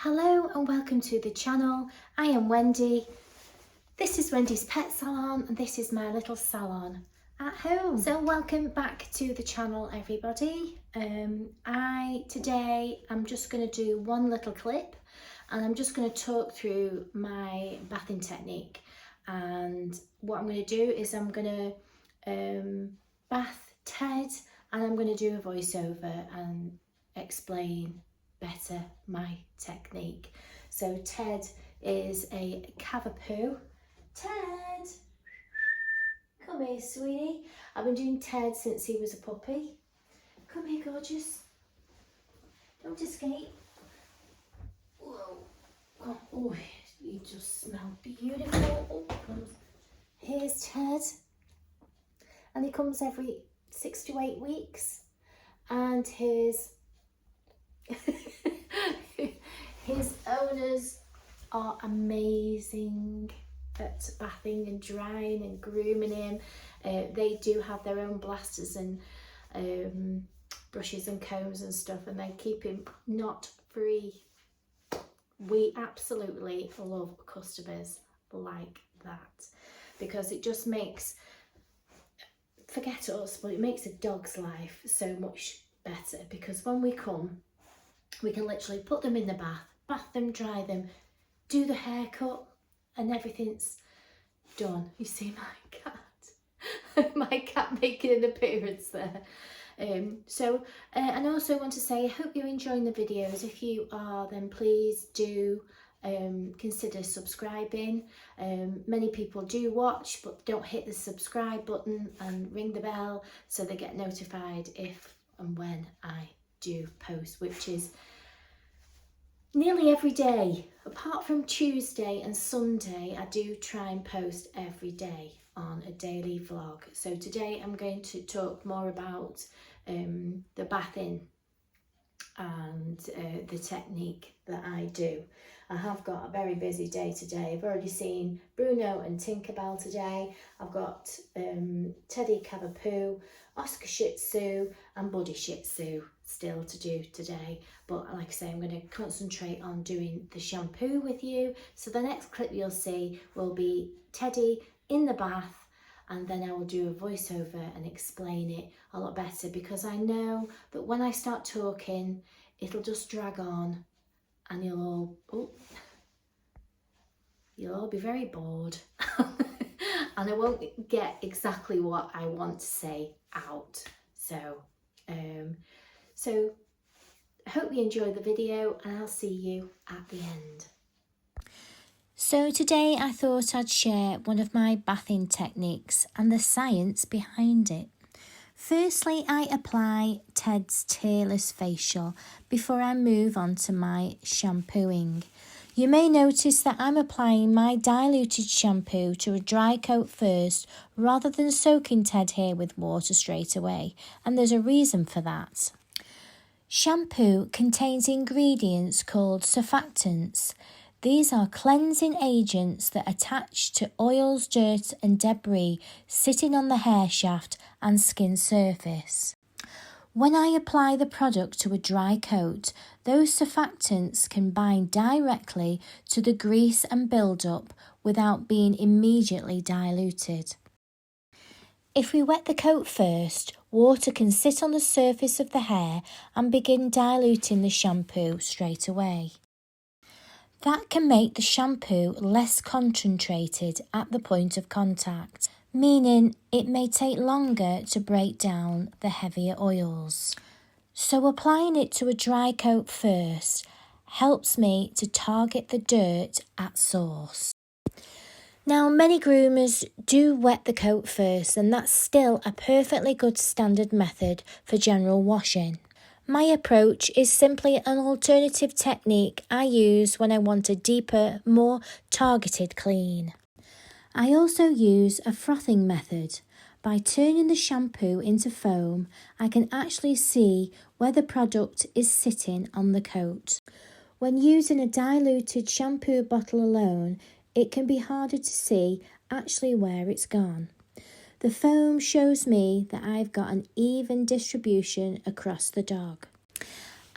Hello and welcome to the channel. I am Wendy. This is Wendy's Pet Salon and this is my little salon at home. So welcome back to the channel, everybody. Today I'm just going to do one little clip and I'm just going to talk through my bathing technique. And what I'm going to do is I'm going to bath Ted and I'm going to do a voiceover and explain better my technique. So Ted is a cavapoo. Ted, come here, sweetie. I've been doing Ted since he was a puppy. Come here, gorgeous. Don't escape. Whoa. Oh, you just smell beautiful. Oh, here's Ted. And he comes every 6 to 8 weeks. And his owners are amazing at bathing and drying and grooming him. They do have their own blasters and brushes and combs and stuff, and they keep him knot free. We absolutely love customers like that because it just makes, forget us, but it makes a dog's life so much better, because when we come, we can literally put them in the bath them, dry them, do the haircut, and everything's done. You see my cat, my cat making an appearance there. And I also want to say, I hope you're enjoying the videos. If you are, then please do consider subscribing. Many people do watch but don't hit the subscribe button and ring the bell so they get notified if and when I do post, which is nearly every day. Apart from Tuesday and Sunday, I do try and post every day on a daily vlog. So today I'm going to talk more about the bathing and the technique that I do. I have got a very busy day today. I've already seen Bruno and Tinkerbell today. I've got Teddy Cavapoo, Oscar Shih Tzu and Buddy Shih Tzu still to do today. But like I say, I'm going to concentrate on doing the shampoo with you. So the next clip you'll see will be Teddy in the bath, and then I will do a voiceover and explain it a lot better, because I know that when I start talking, it'll just drag on and you'll all be very bored and I won't get exactly what I want to say out. So I hope you enjoy the video and I'll see you at the end. So today I thought I'd share one of my bathing techniques and the science behind it. Firstly, I apply Ted's tearless facial before I move on to my shampooing. You may notice that I'm applying my diluted shampoo to a dry coat first rather than soaking Ted here with water straight away, and there's a reason for that. Shampoo contains ingredients called surfactants. These are cleansing agents that attach to oils, dirt and debris sitting on the hair shaft and skin surface. When I apply the product to a dry coat, those surfactants can bind directly to the grease and build-up without being immediately diluted. If we wet the coat first, water can sit on the surface of the hair and begin diluting the shampoo straight away. That can make the shampoo less concentrated at the point of contact, meaning it may take longer to break down the heavier oils. So applying it to a dry coat first helps me to target the dirt at source. Now, many groomers do wet the coat first, and that's still a perfectly good standard method for general washing. My approach is simply an alternative technique I use when I want a deeper, more targeted clean. I also use a frothing method. By turning the shampoo into foam, I can actually see where the product is sitting on the coat. When using a diluted shampoo bottle alone, it can be harder to see actually where it's gone. The foam shows me that I've got an even distribution across the dog.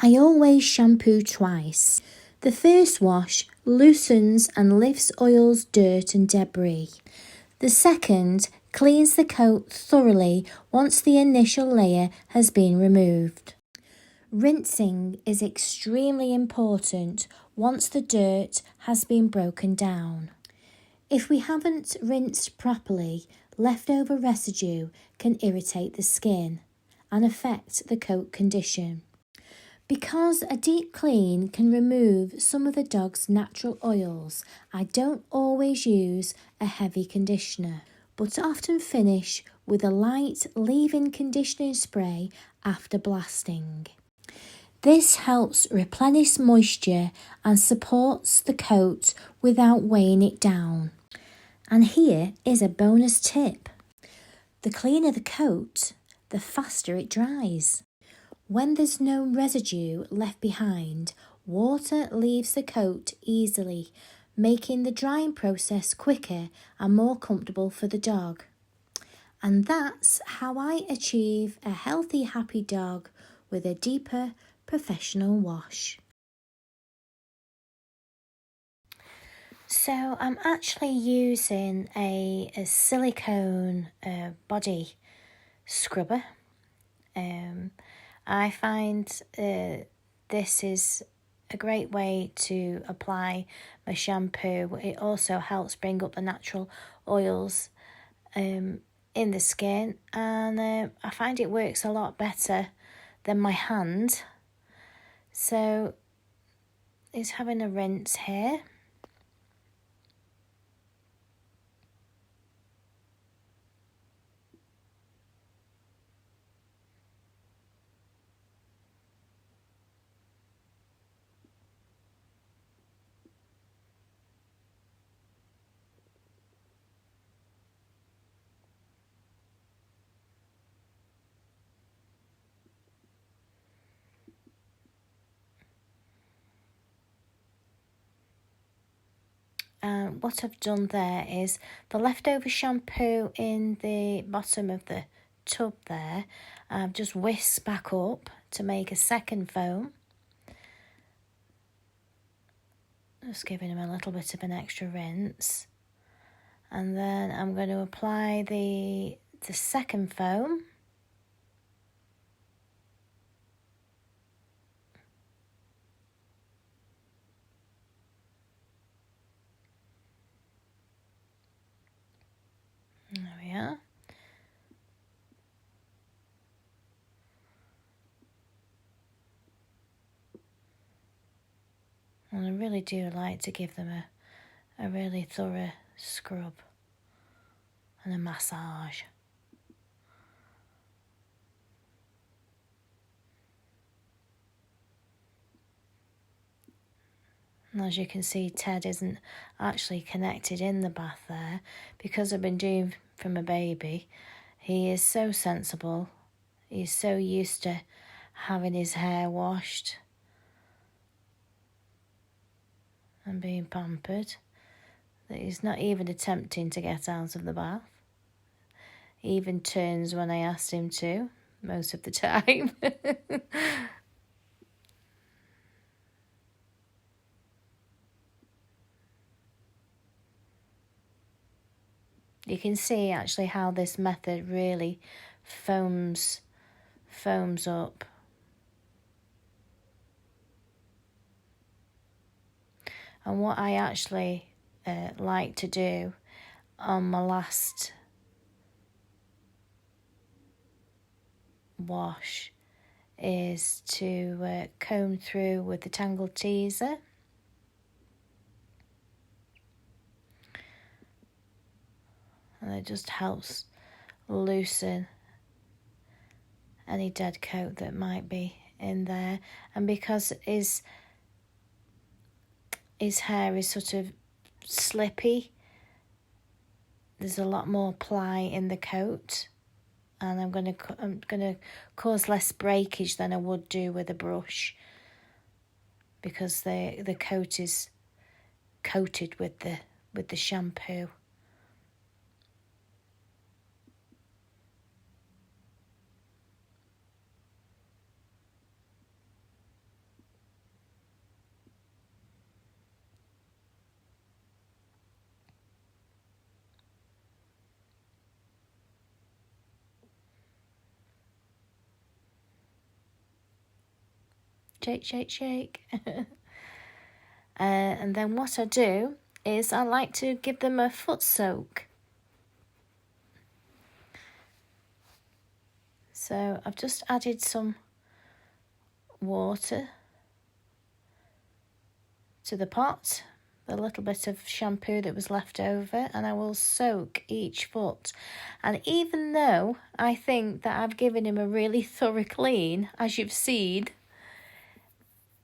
I always shampoo twice. The first wash loosens and lifts oils, dirt and debris. The second cleans the coat thoroughly once the initial layer has been removed. Rinsing is extremely important once the dirt has been broken down. If we haven't rinsed properly, leftover residue can irritate the skin and affect the coat condition. Because a deep clean can remove some of the dog's natural oils, I don't always use a heavy conditioner, but often finish with a light leave-in conditioning spray after blasting. This helps replenish moisture and supports the coat without weighing it down. And here is a bonus tip. The cleaner the coat, the faster it dries. When there's no residue left behind, water leaves the coat easily, making the drying process quicker and more comfortable for the dog. And that's how I achieve a healthy, happy dog with a deeper, professional wash. So I'm actually using a silicone body scrubber. I find this is a great way to apply my shampoo. It also helps bring up the natural oils in the skin, and I find it works a lot better than my hand. So it's having a rinse here. What I've done there is the leftover shampoo in the bottom of the tub there, I've just whisked back up to make a second foam. Just giving him a little bit of an extra rinse. And then I'm going to apply the second foam. There we are. And I really do like to give them a really thorough scrub and a massage. And as you can see, Ted isn't actually connected in the bath there because I've been doing from a baby. He is so sensible. He's so used to having his hair washed and being pampered that he's not even attempting to get out of the bath. He even turns when I asked him to, most of the time. You can see actually how this method really foams up. And what I actually like to do on my last wash is to comb through with the tangle teaser. And it just helps loosen any dead coat that might be in there. And because his hair is sort of slippy, there's a lot more ply in the coat, and I'm gonna cause less breakage than I would do with a brush because the coat is coated with the shampoo. Shake, shake, shake. And then what I do is I like to give them a foot soak. So I've just added some water to the pot, a little bit of shampoo that was left over, and I will soak each foot. And even though I think that I've given him a really thorough clean, as you've seen,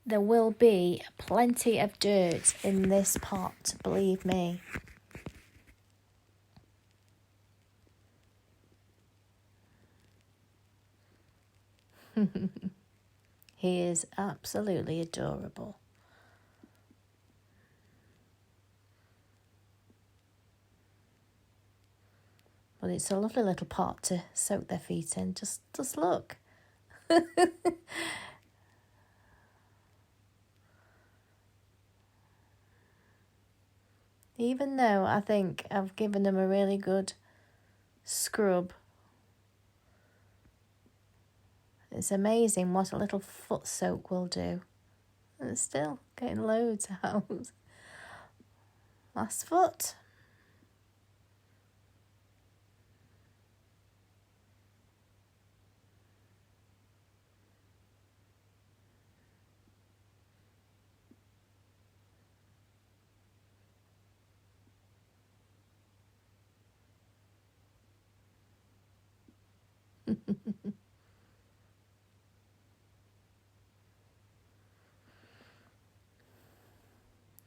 there will be plenty of dirt in this pot, believe me. He is absolutely adorable. But it's a lovely little pot to soak their feet in. Just look. Even though I think I've given them a really good scrub, it's amazing what a little foot soak will do. And it's still getting loads out. Last foot.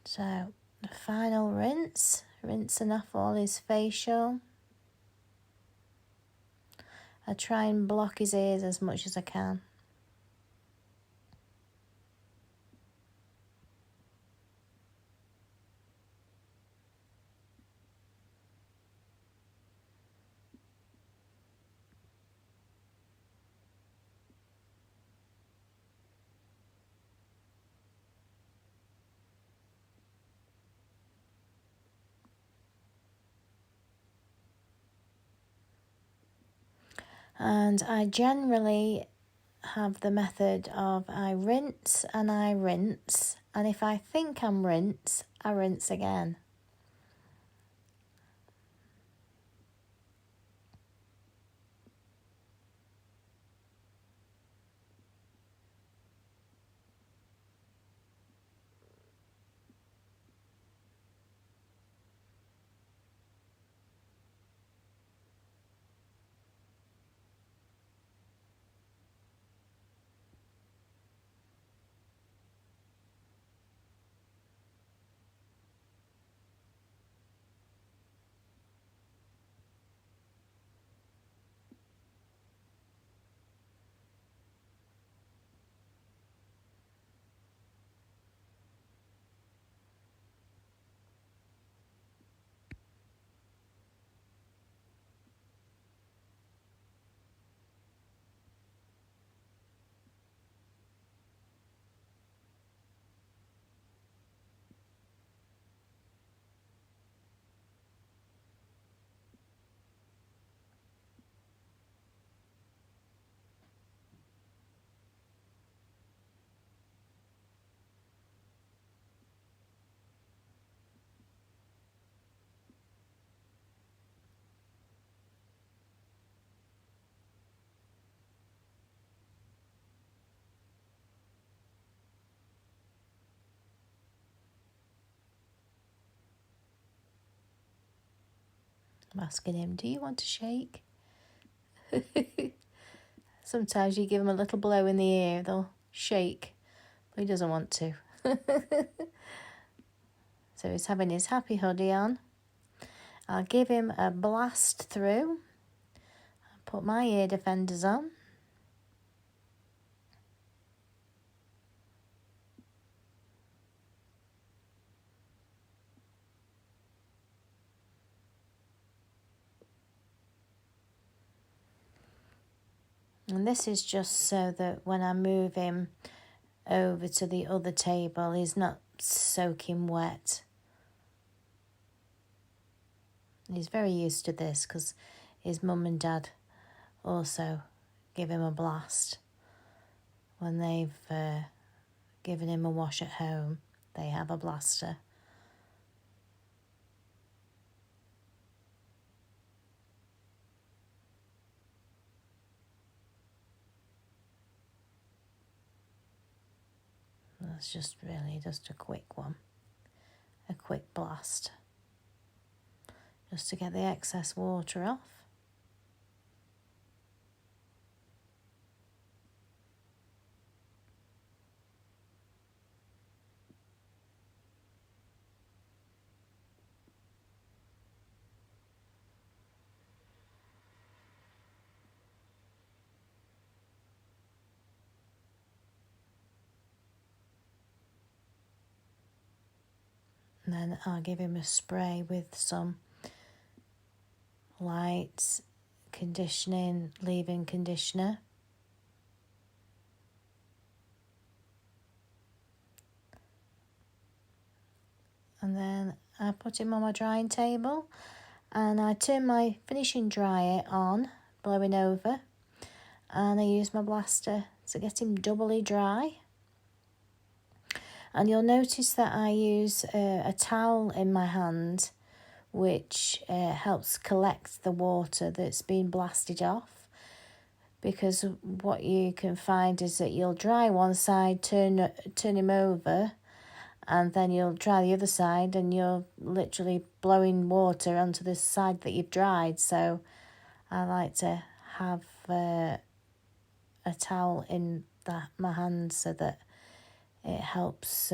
So, the final rinse, rinsing off all his facial. I try and block his ears as much as I can. And I generally have the method of I rinse, and if I think I'm rinsed, I rinse again. I'm asking him, do you want to shake? Sometimes you give him a little blow in the ear, they'll shake, but he doesn't want to. So he's having his happy hoodie on. I'll give him a blast through. I'll put my ear defenders on. And this is just so that when I move him over to the other table, he's not soaking wet. He's very used to this because his mum and dad also give him a blast when they've given him a wash at home. They have a blaster. That's just really just a quick one. A quick blast. Just to get the excess water off. And then I'll give him a spray with some light conditioning, leave-in conditioner. And then I put him on my drying table and I turn my finishing dryer on, blowing over, and I use my blaster to get him doubly dry. And you'll notice that I use a towel in my hand, which helps collect the water that's been blasted off. Because what you can find is that you'll dry one side, turn him over, and then you'll dry the other side, and you're literally blowing water onto the side that you've dried. So I like to have a towel in my hand so that it helps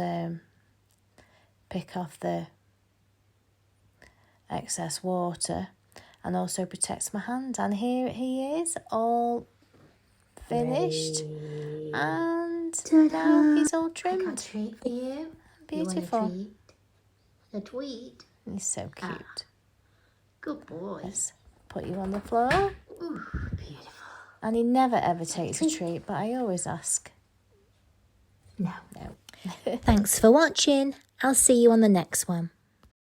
pick off the excess water and also protects my hand. And here he is, all finished. Ready. And Ta-da. now he's all trimmed. I got a treat for you. Beautiful. You want a treat? He's so cute. Good boy. Let's put you on the floor. Ooh, beautiful. And he never ever takes a treat, but I always ask. No. Thanks for watching. I'll see you on the next one.